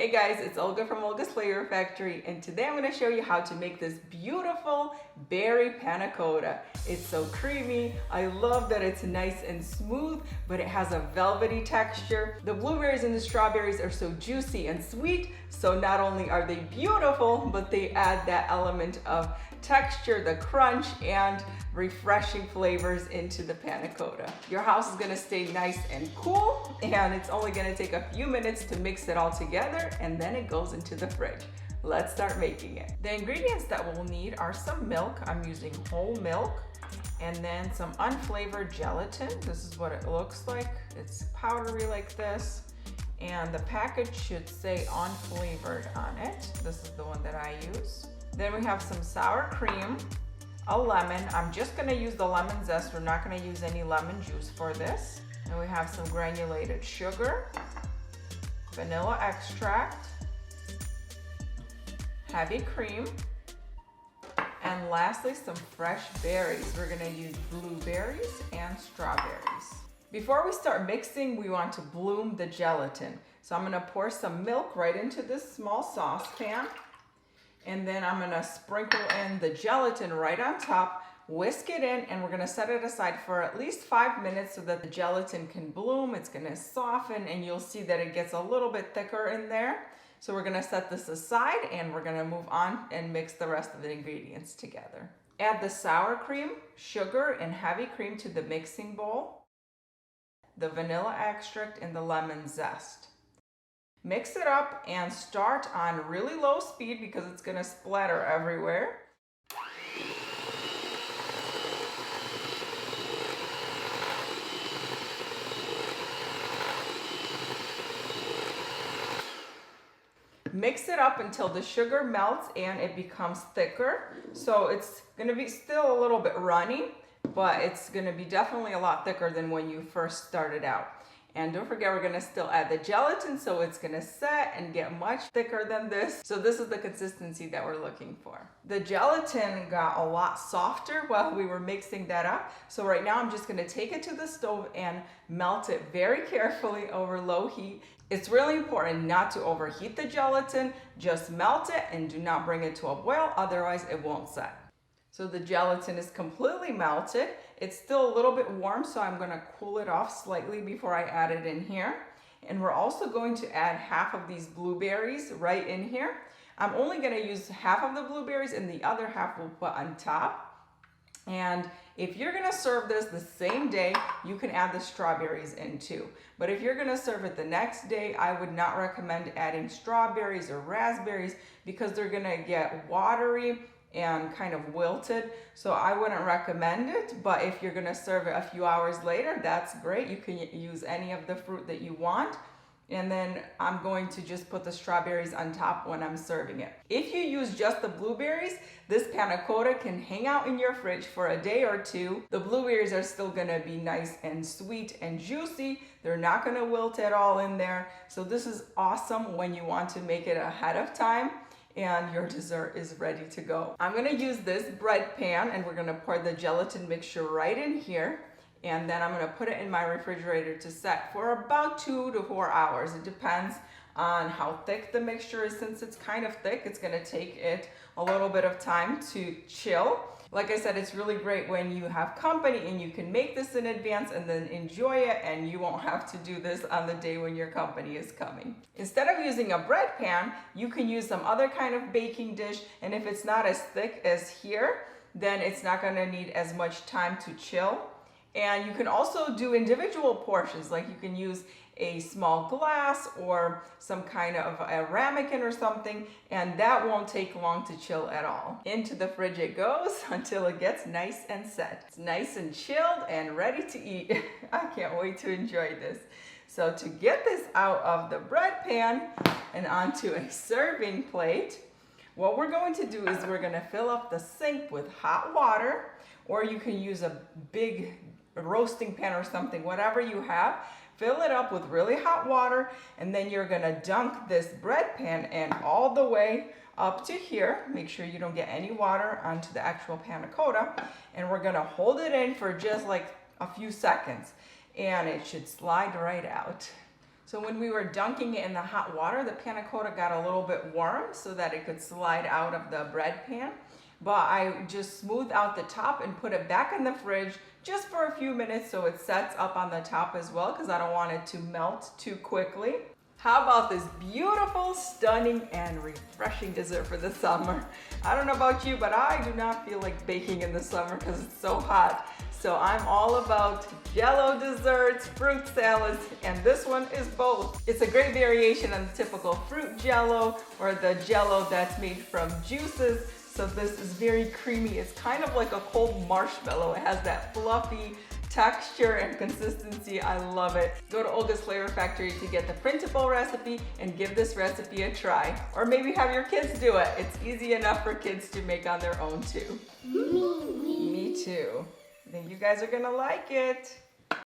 Hey guys, it's Olga from Olga's Flavor Factory, and today I'm going to show you how to make this beautiful berry panna cotta. It's so creamy. I love that it's nice and smooth, but it has a velvety texture. The blueberries and the strawberries are so juicy and sweet, so not only are they beautiful, but they add that element of texture, the crunch, and refreshing flavors into the panna cotta. Your house is gonna stay nice and cool, and it's only gonna take a few minutes to mix it all together, and then it goes into the fridge. Let's start making it. The ingredients that we'll need are some milk. I'm using whole milk, and then some unflavored gelatin. This is what it looks like. It's powdery like this, and the package should say unflavored on it. This is the one that I use. Then we have some sour cream, a lemon. I'm just gonna use the lemon zest. We're not gonna use any lemon juice for this. And we have some granulated sugar, vanilla extract, heavy cream, and lastly, some fresh berries. We're gonna use blueberries and strawberries. Before we start mixing, we want to bloom the gelatin. So I'm gonna pour some milk right into this small saucepan. And then I'm gonna sprinkle in the gelatin right on top, whisk it in, and we're gonna set it aside for at least 5 minutes so that the gelatin can bloom. It's gonna soften, and you'll see that it gets a little bit thicker in there. So we're gonna set this aside, and we're gonna move on and mix the rest of the ingredients together. Add the sour cream, sugar, and heavy cream to the mixing bowl, the vanilla extract, and the lemon zest. Mix it up and start on really low speed because it's gonna splatter everywhere. Mix it up until the sugar melts and it becomes thicker. So it's gonna be still a little bit runny, but it's gonna be definitely a lot thicker than when you first started out. And don't forget, we're gonna still add the gelatin, so it's gonna set and get much thicker than this. So this is the consistency that we're looking for. The gelatin got a lot softer while we were mixing that up. So right now I'm just gonna take it to the stove and melt it very carefully over low heat. It's really important not to overheat the gelatin, just melt it and do not bring it to a boil, otherwise it won't set. So the gelatin is completely melted. It's still a little bit warm, so I'm gonna cool it off slightly before I add it in here. And we're also going to add half of these blueberries right in here. I'm only gonna use half of the blueberries and the other half we'll put on top. And if you're gonna serve this the same day, you can add the strawberries in too. But if you're gonna serve it the next day, I would not recommend adding strawberries or raspberries because they're gonna get watery and kind of wilted, so I wouldn't recommend it. But if you're gonna serve it a few hours later, that's great. You can use any of the fruit that you want. And then I'm going to just put the strawberries on top when I'm serving it. If you use just the blueberries, this panna cotta can hang out in your fridge for a day or two. The blueberries are still gonna be nice and sweet and juicy. They're not gonna wilt at all in there. So this is awesome when you want to make it ahead of time and your dessert is ready to go. I'm gonna use this bread pan, and we're gonna pour the gelatin mixture right in here, and then I'm gonna put it in my refrigerator to set for about 2 to 4 hours. It depends on how thick the mixture is. Since it's kind of thick, it's gonna take it a little bit of time to chill. Like I said, it's really great when you have company and you can make this in advance and then enjoy it, and you won't have to do this on the day when your company is coming. Instead of using a bread pan, you can use some other kind of baking dish, and if it's not as thick as here, then it's not gonna need as much time to chill. And you can also do individual portions, like you can use a small glass or some kind of a ramekin or something, and that won't take long to chill at all. Into the fridge it goes until it gets nice and set. It's nice and chilled and ready to eat. I can't wait to enjoy this. So to get this out of the bread pan and onto a serving plate, what we're going to do is we're gonna fill up the sink with hot water, or you can use a big roasting pan or something, whatever you have. Fill it up with really hot water, and then you're gonna dunk this bread pan in all the way up to here. Make sure you don't get any water onto the actual panna cotta, and we're gonna hold it in for just like a few seconds, and it should slide right out. So when we were dunking it in the hot water, the panna cotta got a little bit warm so that it could slide out of the bread pan. But I just smoothed out the top and put it back in the fridge just for a few minutes so it sets up on the top as well, because I don't want it to melt too quickly. How about this beautiful, stunning, and refreshing dessert for the summer? I don't know about you, but I do not feel like baking in the summer because it's so hot. So I'm all about Jell-O desserts, fruit salads, and this one is both. It's a great variation on the typical fruit Jell-O or the Jell-O that's made from juices. So this is very creamy. It's kind of like a cold marshmallow. It has that fluffy texture and consistency. I love it. Go to Olga's Flavor Factory to get the printable recipe and give this recipe a try. Or maybe have your kids do it. It's easy enough for kids to make on their own too. Me too. I think you guys are gonna like it.